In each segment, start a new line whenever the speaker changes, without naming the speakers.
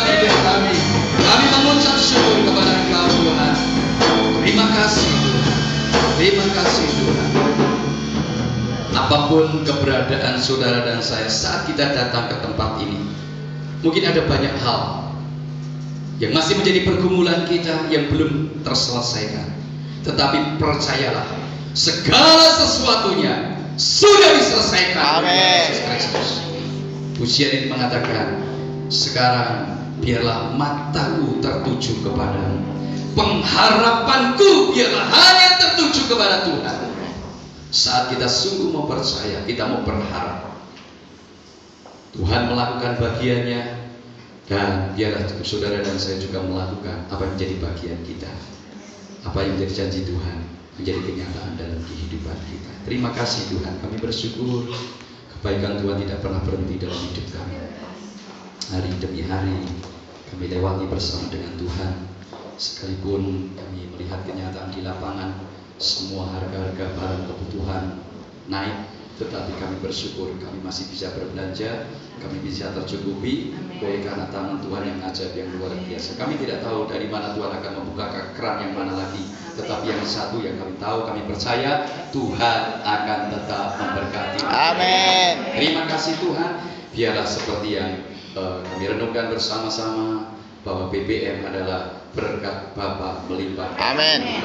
hidup kami. Kami mengucap syukur kepada Engkau Tuhan. Terima kasih Tuhan. Terima kasih Tuhan. Apapun keberadaan saudara dan saya saat kita datang ke tempat ini, mungkin ada banyak hal yang masih menjadi pergumulan kita yang belum terselesaikan. Tetapi percayalah, segala sesuatunya sudah diselesaikan oleh Yesus Kristus. Pujian ini mengatakan, sekarang biarlah mataku tertuju kepadamu, pengharapanku biarlah hanya tertuju kepada Tuhan. Saat kita sungguh mau percaya, kita mau berharap, Tuhan melakukan bagiannya, dan biarlah saudara dan saya juga melakukan apa yang menjadi bagian kita. Apa yang menjadi janji Tuhan menjadi kenyataan dalam kehidupan kita. Terima kasih Tuhan, kami bersyukur kebaikan Tuhan tidak pernah berhenti dalam hidup kami. Hari demi hari kami lewati bersama dengan Tuhan. Sekalipun kami melihat kenyataan di lapangan, semua harga-harga barang kebutuhan naik, tetapi kami bersyukur kami masih bisa berbelanja, kami bisa tercukupi karena tangan Tuhan yang ajaib, yang luar biasa. Kami tidak tahu dari mana Tuhan akan membuka keran yang mana lagi, tetapi yang satu yang kami tahu, kami percaya Tuhan akan tetap memberkati.
Amin.
Terima kasih Tuhan. Biarlah seperti yang kami renungkan bersama-sama, bahwa BBM adalah berkat Bapa melimpah.
Amin.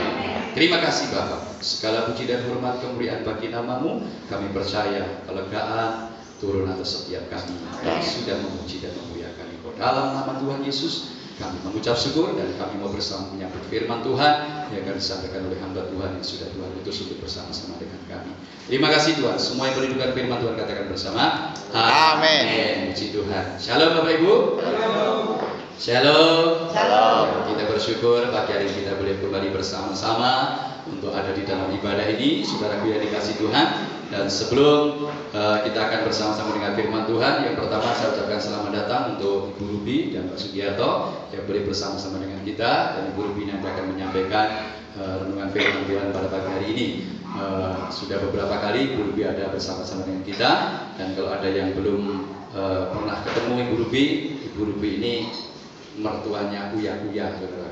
Terima kasih Bapa. Segala puji dan hormat kemuliaan bagi nama-Mu. Kami percaya kelegaan turun atas setiap kami yang sudah memuji dan memuliakan Engkau. Dalam nama Tuhan Yesus kami mengucap syukur, dan kami mau bersama menyambut firman Tuhan yang akan disampaikan oleh hamba Tuhan yang sudah Tuhan utus untuk bersama-sama dengan kami. Terima kasih Tuhan. Semua yang merindukan firman Tuhan katakan bersama. Amin. Puji Tuhan. Shalom Bapak Ibu. Shalom.
Shalom.
Kita bersyukur pagi hari kita boleh kembali bersama-sama untuk ada di dalam ibadah ini, saudaraku yang dikasih Tuhan. Dan sebelum kita akan bersama-sama dengan firman Tuhan, yang pertama saya ucapkan selamat datang untuk Ibu Ruby dan Pak Sugiarto yang boleh bersama-sama dengan kita, dan Ibu Ruby nanti akan menyampaikan renungan firman Tuhan pada pagi hari ini. Sudah beberapa kali Ibu Ruby ada bersama-sama dengan kita, dan kalau ada yang belum pernah ketemu Ibu Ruby ini mertuanya Uya, saudara.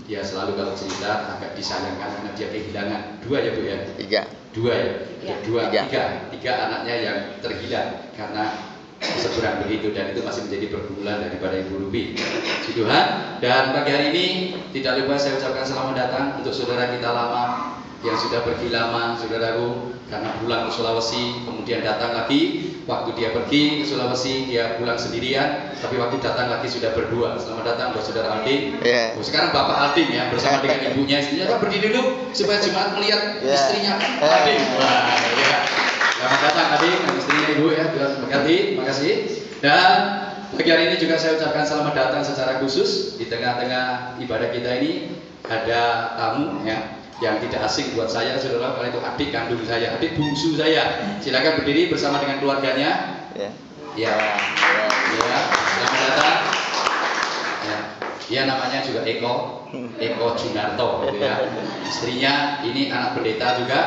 Dia selalu kalau cerita agak disayangkan karena dia kehilangan 2 ya Bu ya? 3 anaknya yang terhilang karena seberang begitu, dan itu masih menjadi pergumulan daripada Ibu Ruby. Puji Tuhan. Dan pagi hari ini tidak lupa saya ucapkan selamat datang untuk saudara kita lama yang sudah pergi lama, saudaraku, karena pulang ke Sulawesi, kemudian datang lagi. Waktu dia pergi ke Sulawesi, dia pulang sendirian, tapi waktu datang lagi sudah berdua. Selamat datang buat saudara Aldin. Sekarang Bapak Aldin ya, bersama dengan ibunya. Istrinya kan berdiri dulu supaya jemaat melihat istrinya Aldin. Wah, ya. Selamat datang Aldin dan istrinya Ibu ya, Tuhan memberkati. Terima kasih. Dan pagi hari ini juga saya ucapkan selamat datang secara khusus di tengah-tengah ibadah kita ini. Ada tamu ya, yang tidak asing buat saya, saudara, karena itu adik kandung saya, adik bungsu saya. Silakan berdiri bersama dengan keluarganya. Ya, selamat datang. Ya, namanya juga Eko Junarto, gitu ya. Istrinya ini anak pendeta juga.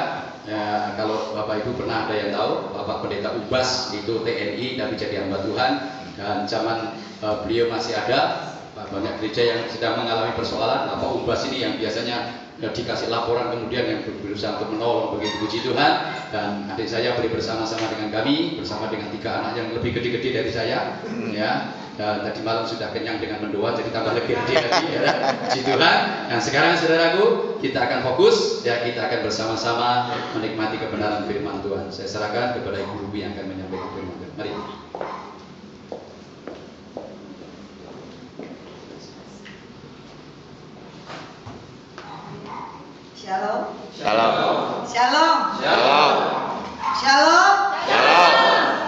Ya, kalau Bapak Ibu pernah ada yang tahu, Bapak Pendeta Ubas itu TNI tapi jadi hamba Tuhan, dan zaman beliau masih ada banyak gereja yang sedang mengalami persoalan. Bapak Ubas ini yang biasanya dikasih laporan kemudian yang berusaha untuk menolong, begitu. Puji Tuhan. Dan adik saya boleh bersama-sama dengan kami, bersama dengan 3 anak yang lebih gede-gede dari saya ya. Dan tadi malam sudah kenyang dengan mendoan, jadi tambah lebih gede lagi ya. Puji Tuhan. Dan sekarang saudaraku, kita akan fokus ya, kita akan bersama-sama menikmati kebenaran firman Tuhan. Saya serahkan kepada Ibu Ruby yang akan menyampaikan firman Tuhan. Mari.
Shalom.
Shalom.
Shalom.
Shalom.
Shalom.
Shalom.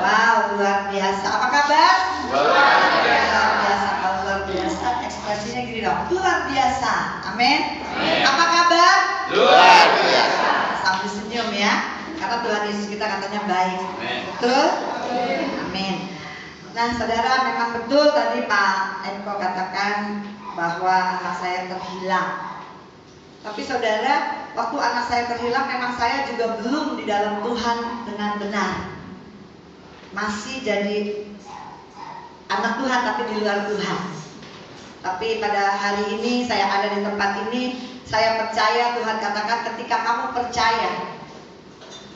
Wow, luar biasa. Apa kabar?
Luar biasa.
Luar biasa. Kalau luar biasa, ekspresinya gini dong. Luar biasa. Amin. Apa kabar?
Luar biasa.
Sambil senyum ya. Karena Tuhan Yesus kita katanya baik. Betul? Amin. Nah, saudara, memang betul tadi Pak Eko katakan bahwa anak saya terhilang. Tapi saudara, waktu anak saya terhilang memang saya juga belum di dalam Tuhan dengan benar. Masih jadi anak Tuhan tapi di luar Tuhan. Tapi pada hari ini saya ada di tempat ini, saya percaya Tuhan katakan ketika kamu percaya,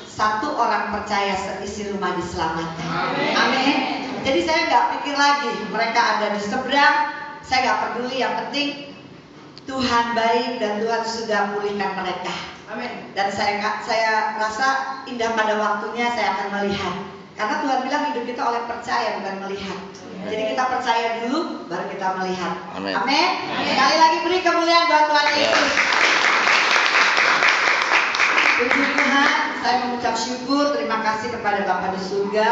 satu orang percaya seisi rumah diselamatkan. Amin. Jadi saya nggak pikir lagi mereka ada di seberang, saya nggak peduli, yang penting Tuhan baik dan Tuhan sudah pulihkan mereka. Amin. Dan saya rasa indah pada waktunya saya akan melihat. Karena Tuhan bilang hidup kita oleh percaya bukan melihat. Jadi kita percaya dulu baru kita melihat.
Amin.
Amin. Sekali lagi beri kemuliaan buat Tuhan Yesus. Puji Tuhan, saya mengucap syukur, terima kasih kepada Bapa di surga.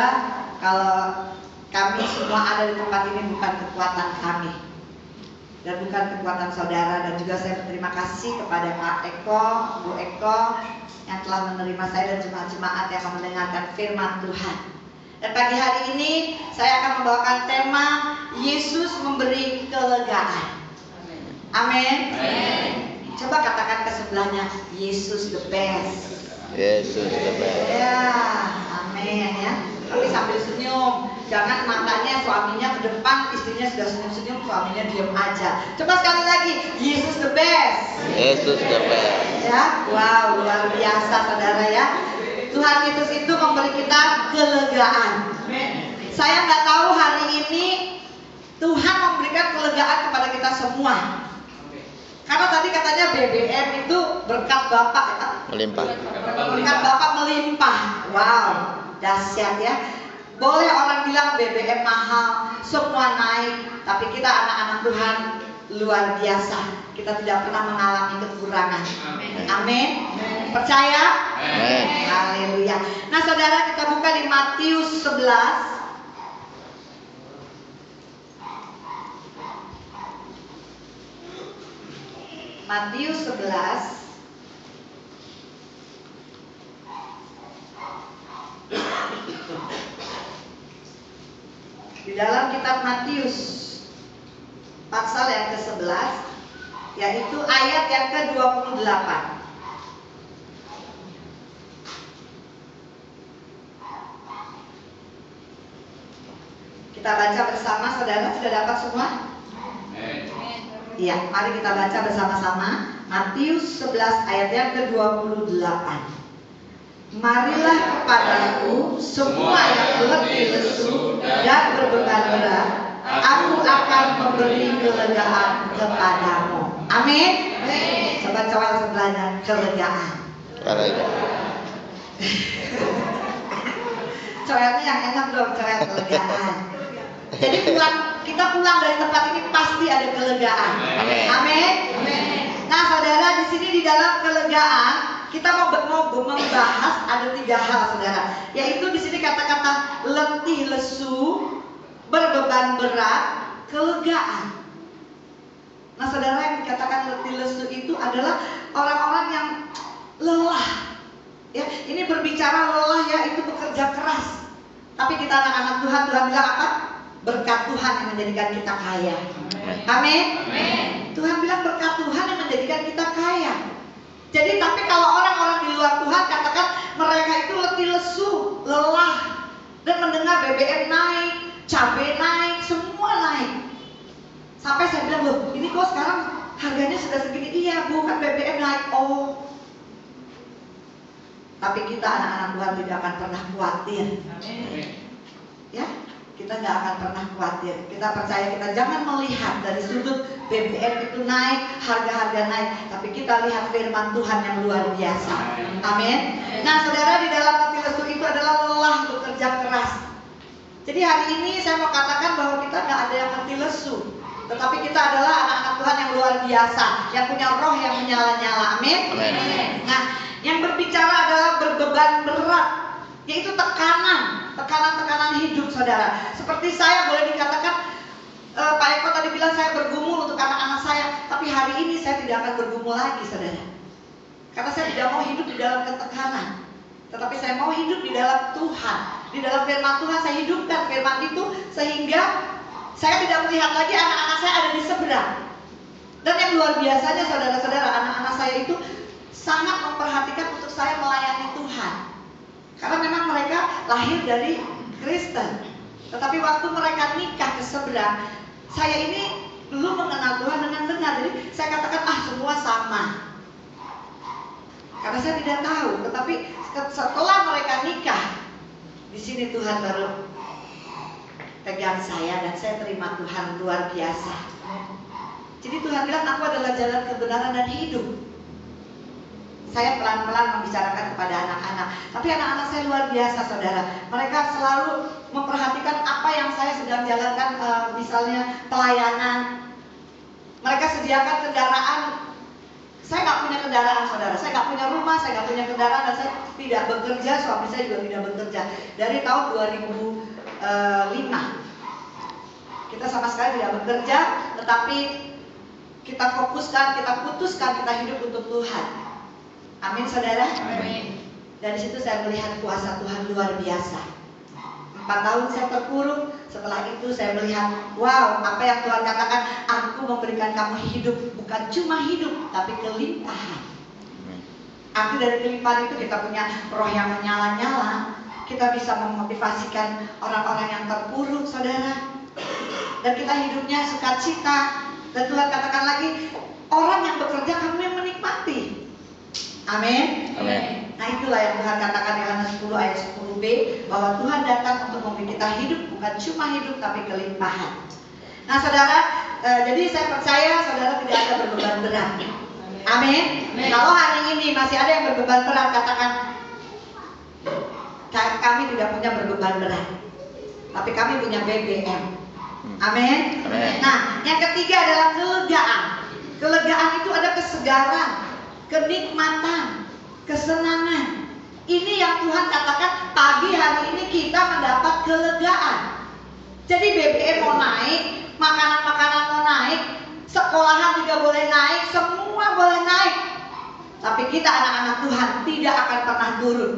Kalau kami semua ada di tempat ini bukan kekuatan kami dan bukan kekuatan saudara, dan juga saya berterima kasih kepada Pak Eko, Bu Eko yang telah menerima saya dan jemaat-jemaat yang mendengarkan firman Tuhan. Dan pagi hari ini saya akan membawakan tema Yesus memberi kelegaan. Amin. Coba katakan ke sebelahnya, Yesus the best.
Yesus the best.
Ya, amin ya. Tapi sambil senyum, jangan matanya suaminya ke depan, istrinya sudah senyum-senyum, suaminya diam aja. Coba sekali lagi, Yesus the best.
Yesus the best.
Ya, wow, luar biasa saudara ya. Tuhan Yesus itu memberi kita kelegaan. Saya nggak tahu hari ini Tuhan memberikan kelegaan kepada kita semua. Karena tadi katanya BBM itu berkat Bapak ya.
Melimpah.
Berkat Bapak melimpah. Wow, dahsyat ya. Boleh orang bilang BBM mahal, semua naik, tapi kita anak-anak Tuhan luar biasa. Kita tidak pernah mengalami kekurangan. Amin. Percaya?
Amin.
Haleluya. Nah, saudara, kita buka di Matius 11. Matius 11 di dalam kitab Matius pasal yang ke-11, yaitu ayat yang ke-28. Kita baca bersama, saudara, sudah dapat semua? Iya, mari kita baca bersama-sama Matius 11 ayat yang ke-28. Marilah kepadaku semua yang letih lesu dan berbeban berat, aku akan memberi kelegaan kepadamu. Amin. Coba sebelahnya, kelegaan. Coelnya yang enak dong, coel kelegaan. Jadi kita pulang dari tempat ini pasti ada kelegaan. Amin. Nah, saudara, di sini di dalam kelegaan kita mau membahas ada 3 hal, saudara. Yaitu di sini kata-kata letih lesu, berbeban berat, kelegaan. Nah, saudara, yang dikatakan letih lesu itu adalah orang-orang yang lelah. Ya, ini berbicara lelah ya, itu bekerja keras. Tapi kita anak-anak Tuhan, Tuhan bilang apa? Berkat Tuhan yang menjadikan kita kaya. Amin. Tuhan bilang berkat Tuhan yang menjadikan kita kaya. Jadi tapi kalau orang-orang di luar Tuhan katakan mereka itu letih lesu, lelah, dan mendengar BBM naik, cabai naik, semua naik. Sampai saya bilang, loh, ini kok sekarang harganya sudah segini? Iya, bukan BBM naik. Oh. Tapi kita anak-anak Tuhan tidak akan pernah khawatir. Ya, kita nggak akan pernah khawatir. Kita percaya, kita jangan melihat dari sudut BBM itu naik, harga-harga naik, tapi kita lihat firman Tuhan yang luar biasa. Amin. Nah, saudara, di dalam letih lesu itu adalah lelah, bekerja keras. Jadi hari ini saya mau katakan bahwa kita nggak ada yang letih lesu, tetapi kita adalah anak-anak Tuhan yang luar biasa, yang punya roh yang menyala-nyala. Amin. Nah, yang berbicara adalah berbeban berat, yaitu tekanan hidup, saudara. Seperti saya boleh dikatakan, Pak Eko tadi bilang saya bergumul untuk anak-anak saya, tapi hari ini saya tidak akan bergumul lagi, saudara. Karena saya tidak mau hidup di dalam ketekanan, tetapi saya mau hidup di dalam Tuhan. Di dalam firman Tuhan saya hidupkan firman itu, sehingga saya tidak melihat lagi anak-anak saya ada di seberang. Dan yang luar biasanya, saudara-saudara, anak-anak saya itu sangat memperhatikan untuk saya melayani Tuhan. Karena memang mereka lahir dari Kristen. Tetapi waktu mereka nikah ke seberang, saya ini belum mengenal Tuhan dengan benar. Jadi saya katakan semua sama. Karena saya tidak tahu, tetapi setelah mereka nikah, di sini Tuhan baru pegang saya dan saya terima Tuhan luar biasa. Jadi Tuhan bilang aku adalah jalan kebenaran dan hidup. Saya pelan-pelan membicarakan kepada anak-anak, tapi anak-anak saya luar biasa, saudara. Mereka selalu memperhatikan apa yang saya sedang jalankan, misalnya pelayanan. Mereka sediakan kendaraan. Saya nggak punya kendaraan, saudara. Saya nggak punya rumah, saya nggak punya kendaraan, dan saya tidak bekerja. Suami saya juga tidak bekerja dari tahun 2005. Kita sama sekali tidak bekerja, tetapi kita fokuskan, kita putuskan kita hidup untuk Tuhan. Amin, saudara.
Amin.
Dari situ saya melihat kuasa Tuhan luar biasa. 4 tahun saya terpuruk. Setelah itu saya melihat, wow, apa yang Tuhan katakan, aku memberikan kamu hidup, bukan cuma hidup, tapi kelimpahan. Arti dari kelimpahan itu kita punya roh yang menyala-nyala. Kita bisa memotivasikan orang-orang yang terpuruk, saudara. Dan kita hidupnya sukacita. Dan Tuhan katakan lagi, orang yang bekerja kamu yang menikmati. Amin.
Amin.
Nah, itulah yang Tuhan katakan di Yohanes 10 ayat 10b, bahwa Tuhan datang untuk membuat kita hidup, bukan cuma hidup tapi kelimpahan. Nah, saudara, jadi saya percaya saudara tidak ada berbeban berat. Amin. Kalau hari ini masih ada yang berbeban berat, katakan kami tidak punya berbeban berat, tapi kami punya BBM. Amin. Nah, yang ketiga adalah kelegaan. Kelegaan itu ada kesegaran, kenikmatan, kesenangan. Ini yang Tuhan katakan pagi hari ini kita mendapat kelegaan. Jadi BBM mau naik, makanan-makanan mau naik, sekolahan juga boleh naik, semua boleh naik. Tapi kita anak-anak Tuhan tidak akan pernah turun.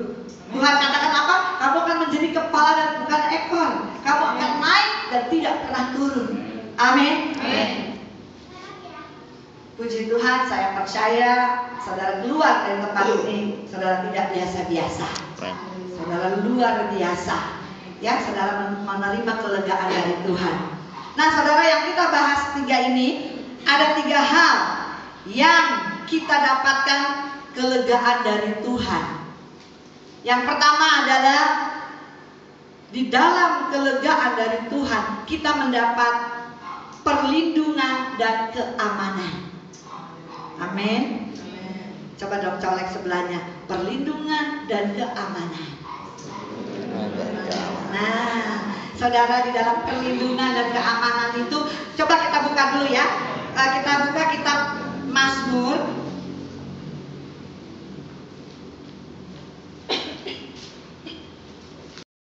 Tuhan katakan apa? Kamu akan menjadi kepala dan bukan ekor. Kamu akan naik dan tidak pernah turun. Amin. Puji Tuhan, saya percaya saudara keluar dari tempat ini, saudara tidak biasa-biasa. Saudara luar biasa. Ya, saudara menerima kelegaan dari Tuhan. Nah, saudara, yang kita bahas 3 ini, ada 3 hal yang kita dapatkan kelegaan dari Tuhan. Yang pertama adalah di dalam kelegaan dari Tuhan kita mendapat perlindungan dan keamanan. Amin. Coba dong colek sebelahnya, perlindungan dan keamanan. Nah, saudara, di dalam perlindungan dan keamanan itu, coba kita buka dulu ya. Kita buka kitab Mazmur